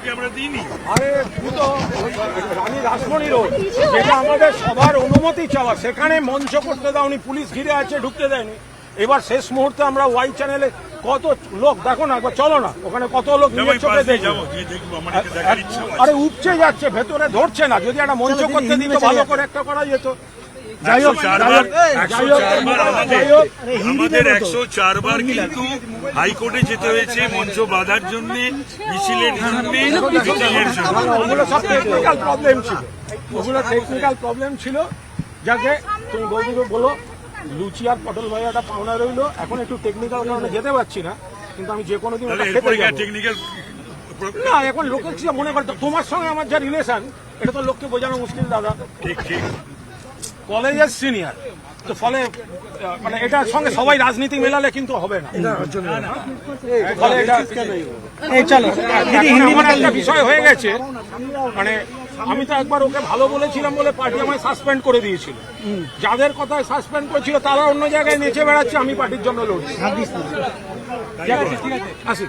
কি আমরা দিইনি? আরে রানী রাসমণি রোড, যেটা আমাদের সবার অনুমতি চাওয়া, সেখানে মঞ্চ করতে দাওনি, পুলিশ ঘিরে আছে, ঢুকতে দেয়নি। এবার শেষ মুহূর্তে আমরা ওয়াই চ্যানেলে কত লোক, দেখো না একবার, চলো না ওখানে কত লোক নিজের চোখে দেখবে। আরে উপচে যাচ্ছে, ভেতরে ধরছে না। যদি একটা মঞ্চ করতে দিত, ভালো করে একটা করা যেত। যাই হোক, আমাদের 104 বার কিন্তু হাইকোর্টে যেতে হয়েছে মঞ্চ বাঁধার জন্য, মিছিলের জন্য, মিটিংয়ের জন্য। ওগুলো সব টেকনিক্যাল প্রবলেম ছিল, ওগুলো টেকনিক্যাল প্রবলেম ছিল। যাকে তুমি বলো, লুচি আর পটল ভাইয়াটা পাওনা রইলো। এখন একটু টেকনিক্যাল কারণে যেতে পারছি না, কিন্তু আমি যে কোনো দিন টেকনিক্যাল না। এখন লোকে কি মনে করতো, তোমার সঙ্গে আমার যা রিলেশন, এটা তো লোককে বোঝানো মুশকিল দাদা। ঠিক ঠিক, কলেজের সিনিয়র, তো ফলে মানে এটার সঙ্গে সবাই রাজনীতি মেলালে কিন্তু হবে না। ফলে এটা আমার একটা বিষয় হয়ে গেছে। মানে আমি তো একবার ওকে ভালো বলেছিলাম বলে পার্টি আমায় সাসপেন্ড করে দিয়েছিল। যাদের কথায় সাসপেন্ড করেছিল তারা অন্য জায়গায় নেচে বেড়াচ্ছে, আমি পার্টির জন্য লড়ছি। আসি।